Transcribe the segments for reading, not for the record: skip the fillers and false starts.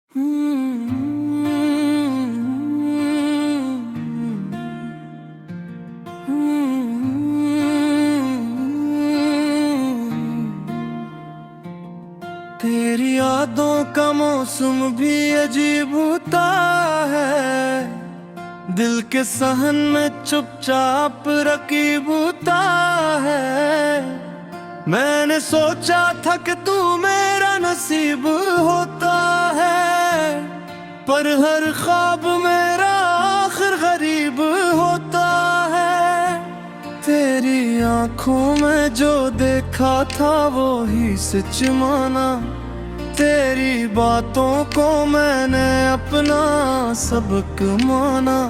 तेरी यादों का मौसम भी अजीब होता है, दिल के सहन में चुपचाप रकीब होता है। मैंने सोचा था कि तू मेरा नसीब होता है, पर हर ख्वाब मेरा आखिर गरीब होता है। तेरी आंखों में जो देखा था वो ही सच माना, तेरी बातों को मैंने अपना सबक माना।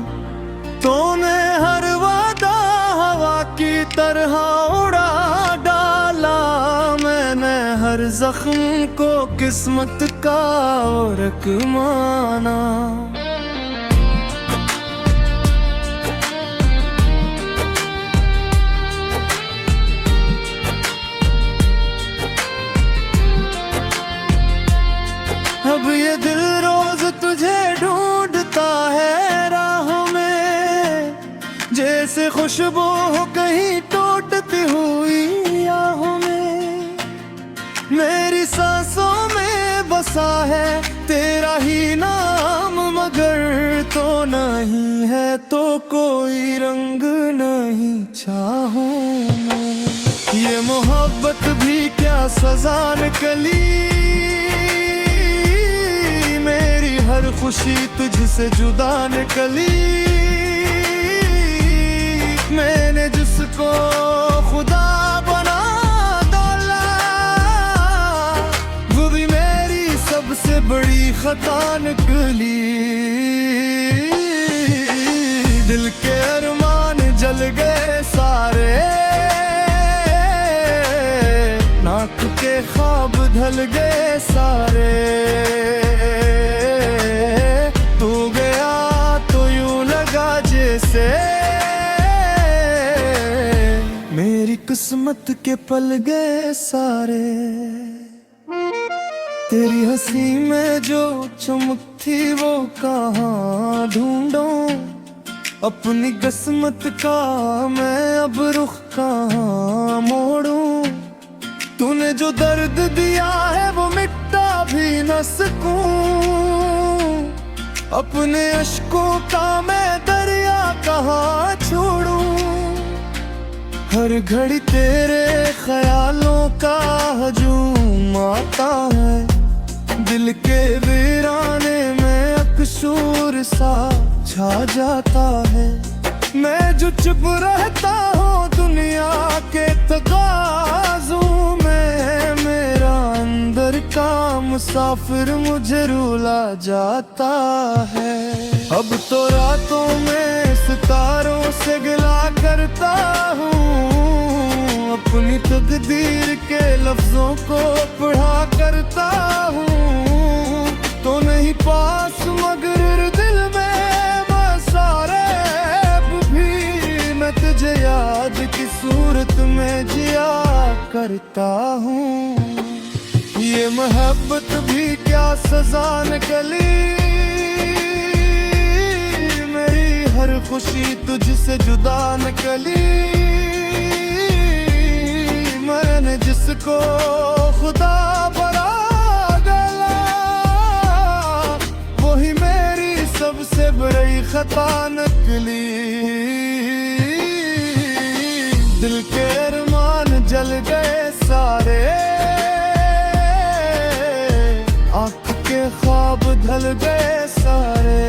तूने हर वादा हवा की तरह उड़ा डाला, मैंने हर जख्म को किस्मत का औरक माना। अब ये दिल रोज तुझे ढूंढता है राहों में, जैसे खुशबू हो कहीं टूटती हुई आहों में। मेरी सांसों में बसा है तेरा ही नाम, मगर तो नहीं है तो कोई रंग नहीं चाहूं मैं। ये मोहब्बत भी क्या सजा निकली, मेरी हर खुशी तुझसे जुदा निकली। मैंने जिसको खुदा बना डाला, वो भी मेरी सबसे बड़ी खता निकली। दिल के अरमान जल गए सारे, नाक के ख्वाब ढल गए सारे। तू गया तो यूं लगा जैसे मेरी किस्मत के पल गए सारे। तेरी हंसी में जो चमक थी वो कहाँ ढूंढूं, अपनी किस्मत का मैं अब रुख कहाँ मोड़ूं। तूने जो दर्द दिया है वो मिटा भी न सकूं, अपने अश्कों का मैं दरिया कहाँ छोड़ूं। हर घड़ी तेरे ख्यालों का हजूम आता है, दिल के वीराने में अकशूर सा छा जाता है। मैं जो चुप रहता हूँ दुनिया के तकाज़ों में, मेरा अंदर का मुसाफिर मुझे रुला जाता है। अब तो रातों में सितारों से गिला करता हूँ, अपनी तकदीर के लफ्जों को पढ़ा करता हूँ। तो नहीं पास मगर दिल में बसा रैब भी, मैं तुझे याद की सूरत में जिया करता हूँ। ये मोहब्बत भी क्या सजा निकली, मेरी हर खुशी तुझसे जुदा निकली। मैंने जिसको खुदा बना डाला, वही मेरी सबसे बड़ी खता निकली। दिल के अरमान जल गए सारे, आँख के ख्वाब ढल गए सारे।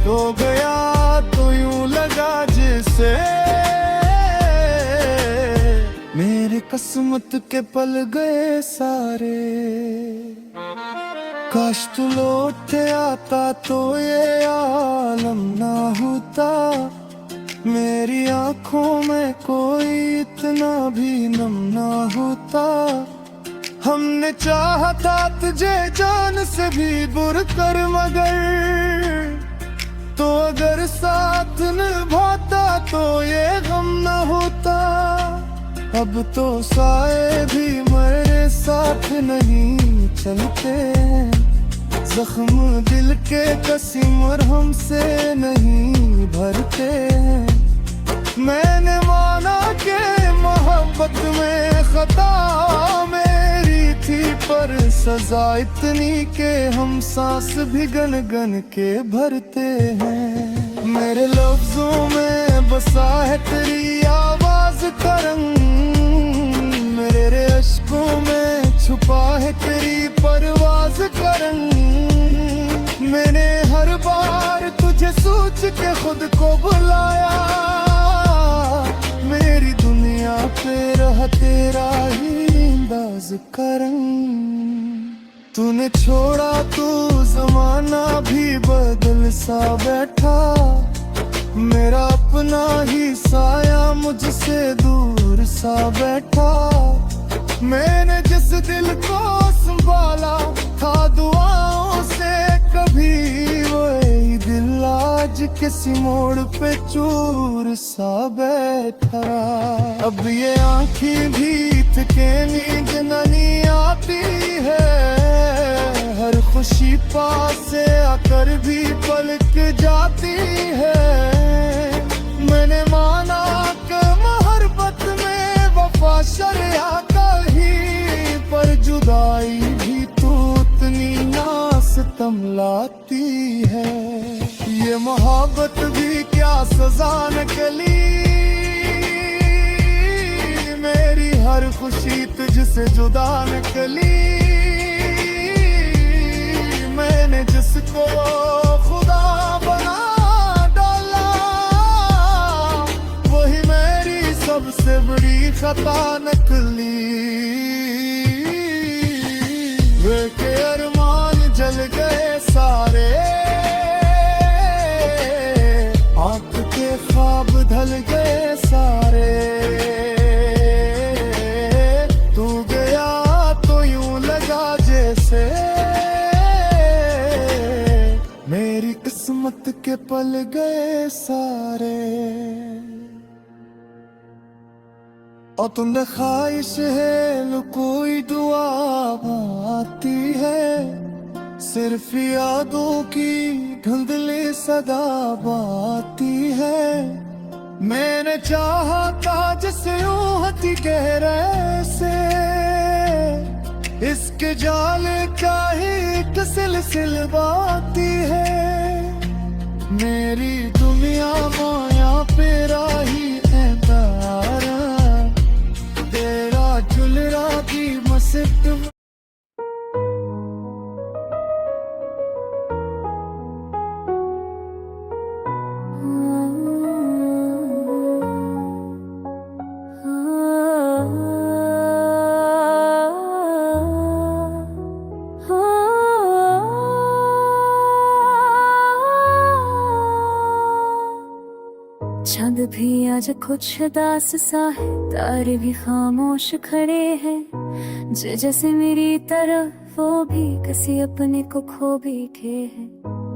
तो गया तो यूं लगा जैसे मेरी किस्मत के पल गए सारे। काश तू लौट आता तो ये आलम ना होता, मेरी आंखों में कोई इतना भी नम ना होता। हमने चाहा था तुझे जान से भी बुर कर, मगर तो अगर साथ निभाता तो ये गम न होता। अब तो साए भी मेरे साथ नहीं चलते हैं। जख्म दिल के कसी मरहम से नहीं भरते हैं। मैंने माना कि मोहब्बत में खता मेरी थी, पर सजा इतनी के हम सांस भी गन गन के भरते हैं। मेरे लफ्जों में बसा है तेरी आवाज का रंग, मेरे अश्कों में छुपा है तेरी परवाज का रंग। मैंने हर बार तुझे सोच के खुद को बुलाया, मेरी दुनिया पे रहा तेरा ही अंदाज का रंग। तूने छोड़ा तो जमाना भी बदल सा बैठा, मेरा अपना ही साया मुझसे दूर सा बैठा। मैंने जिस दिल को संभाला था दुआओं से कभी, वही दिल आज किसी मोड़ पे चूर सा बैठा। अब ये आँखें भी थके नींद नहीं आती है, हर खुशी पास से आकर भी पलक जाती है। मैंने माना कि मोहब्बत में वफा शरिया का ही, पर जुदाई भी तो उतनी नासितम लाती है। ये मोहब्बत भी क्या सजा निकली, मेरी हर खुशी तुझसे जुदा निकली। मैंने जिसको खुदा बना डाला, वही मेरी सबसे बड़ी खता निकली। वे के अरमान जल गए सारे, आँख के ख्वाब ढल गए सारे। तू गया तो यूं लगा जैसे मेरी किस्मत के पल गए सारे। और तुमने ख्वाहिश है लो कोई दुआ आती है, सिर्फ यादों की धुंधली सदा बाती है। मैंने चाहा था जिसे यूं हती गहरे से, इसके जाल का ही एक सिलसिल बाती है। मेरी दुनिया माया पे राही है तारा, तेरा झुलरा की मस्जिद। चांद भी आज कुछ दास सा है, तारे भी खामोश खड़े हैं। जैसे मेरी तरफ वो भी किसी अपने को खो बैठे हैं।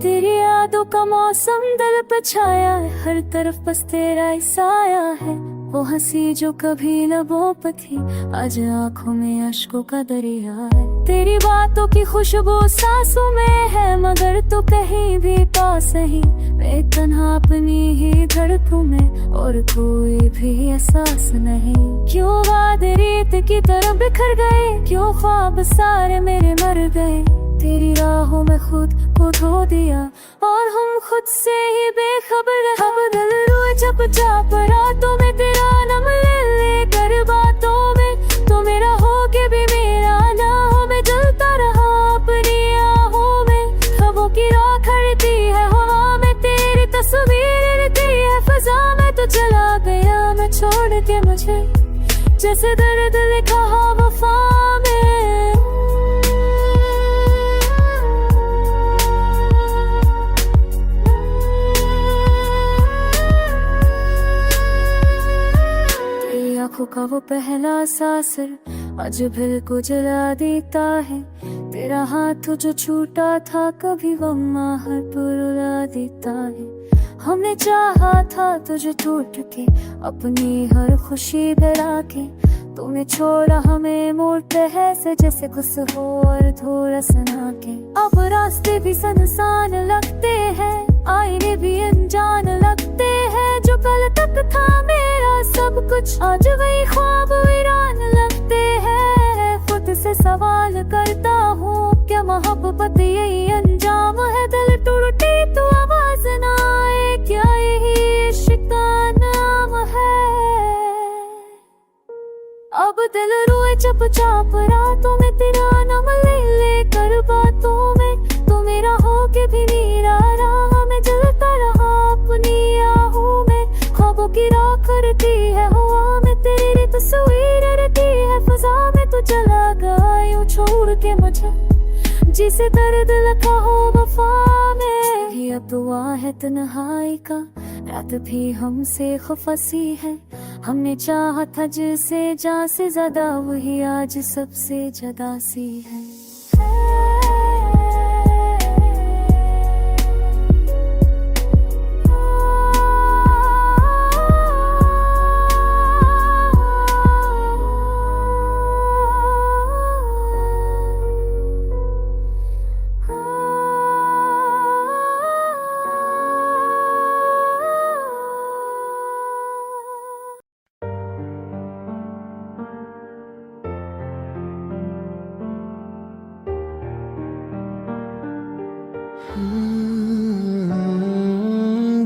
तेरी यादों का मौसम दिल पे छाया है, हर तरफ बस तेरा ही साया है। वो हंसी जो कभी लबों पे थी, आज आंखों में अश्कों का दरिया है। तेरी बातों की खुशबू सांसों में है, मगर तू कहीं भी पास नहीं। मैं तन्हा अपनी ही धड़कों में, और कोई भी एहसास नहीं। क्यों वादे रेत की तरह बिखर गए, क्यों ख्वाब सारे मेरे मर गए। तेरी राहों में खुद को खो दिया, और हम खुद से ही बेखबर है। अब दिल रोए चुपचाप रातों में, तेरा नाम ले लेकर बातों में। तो मेरा हो के भी मेरा ना हो, मैं जलता रहा अपनी आहों में। ख्वाबों की राह खड़ती है हवा में, तेरी तस्वीर रहती है फजा में। तो चला गया मैं छोड़ के मुझे, जैसे दर्द लिखा हो वफा में। आँखों का वो पहला सासर आज दिल को जला देता है। तेरा हाथ जो छूटा था कभी वो आहट रुला देता है। हमने चाहा था तुझे टूट के, अपनी हर खुशी डरा के। तूने छोड़ा हमें मोड़ते है से जैसे गुस हो और धोरा सना के। अब रास्ते भी सुनसान लगते हैं, आईने भी अनजान लगते हैं। जो कल तक था मेरा सब कुछ आज वही ख्वाब वीरान लगते हैं। खुद से सवाल करता हूँ क्या मोहब्बत यही अंजाम है। दिल टूटे तो आवाज ना आए, क्या यही इश्क का नाम है। अब दिल रोए चुपचाप रातों में, तेरा नाम ले ले कर बातों में। तू मेरा हो के भी मेरा रहा, मैं जलता रहा अपनी आहों में। ख्वाबों की राख करती है हवा में, तेरी तस्वीर रहती है फजा में। तू चला गया यूं छोड़ के मुझे, जिसे दर्द लगा हो वफा में। ये अब दुआ है तन्हाई का, रात भी हमसे खफसी है। हमने चाहा था जिसे जान से ज्यादा, वही आज सबसे जुदा सी है।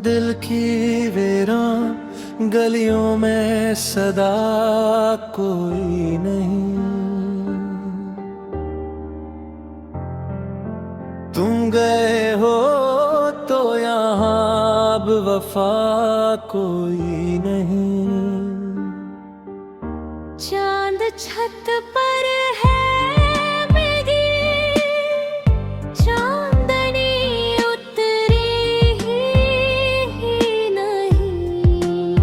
दिल की वीरान गलियों में सदा कोई नहीं। तुम गए हो तो यहाँ अब वफा कोई नहीं। चांद छत पर है मेरी, चांदनी उतरी ही नहीं।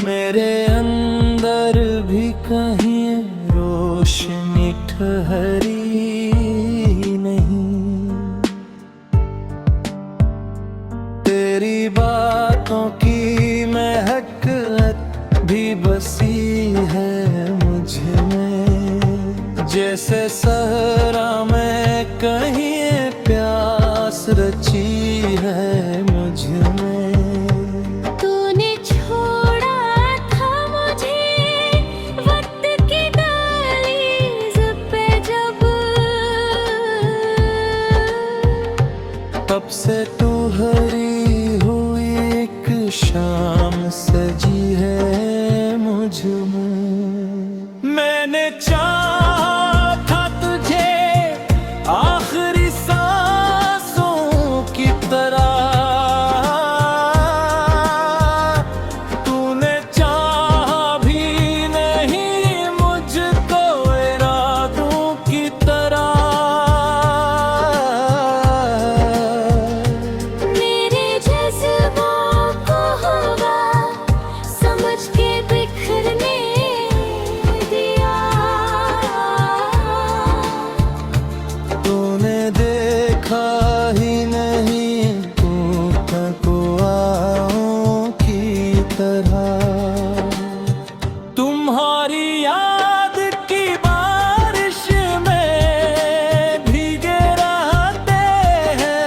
मेरे अंदर भी कहीं रोशनी ठहरी नहीं। तेरी बातों की महक भी बसी है मुझ में। जैसे सहरा में कहीं प्यास रची है मुझ में। तूने छोड़ा था मुझे वक्त की दहलीज पे जब, तब से तू हरी हुई एक शाम सजी है मुझ में। मैंने चाहा था तुझे आखिरी सांसों की तरह। तूने चाहा भी नहीं मुझको इरादों की तरह। मेरे जज्बों को हवा समझ के बिखरने दिया। तूने देखा ही नहीं टूटा को आओं की तरह। तुम्हारी याद की बारिश में भीगे रहते हैं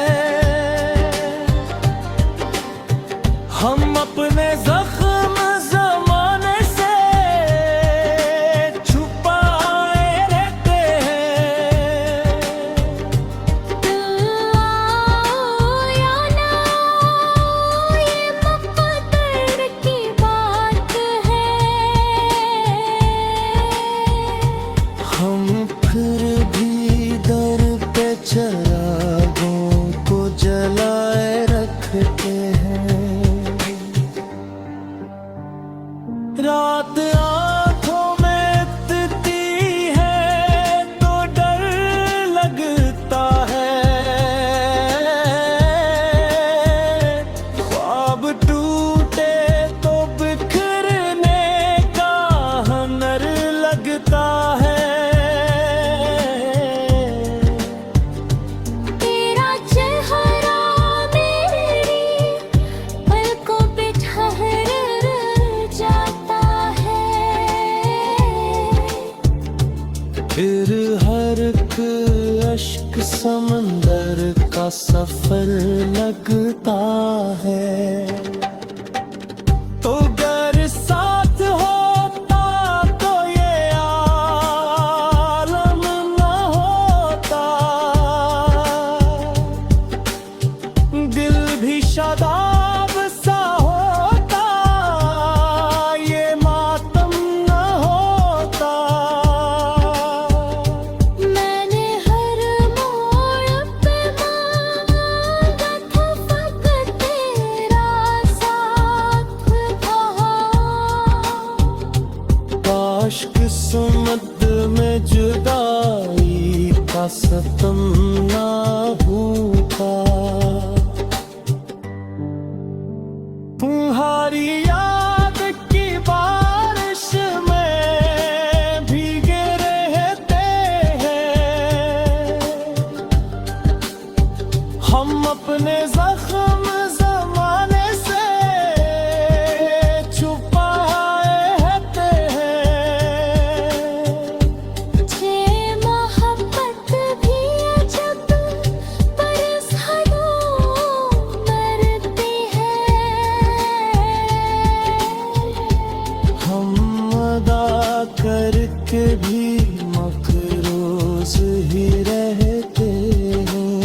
हम। अपने जख्म जमाने से छुपाए रहते हैं। या ना ये मुक़द्दर की बात है। हम फिर भी दर पे चिरागों को जलाए रखते हैं। रात आँखों में तिती है तो डर लगता है। ख्वाब टूटे तो बिखरने का हुनर लगता है। गर्क अश्क समंदर का सफर लगता है। तो गर साथ होता तो ये आलम न होता, दिल भी शादाब सा होता, ये मातम न होता। मैंने हर मोड़ पे मांगा था फकत तेरा साथ था। काश किस्मत में जुदाई का सतम ना होता। तुम्हारी याद की बारिश में भीगे रहते हैं हम, अपने जख्म जमाने से छुपाए रहते हैं। ये मोहब्बत भी अजब पर इस हदों मरती है। हम अदा करके भी मकरूज ही रहते हैं।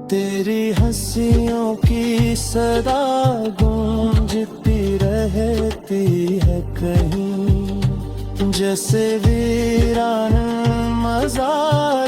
तेरी हंसियों की सदा गूंजती रहती है कहीं, जैसे वीरान मज़ार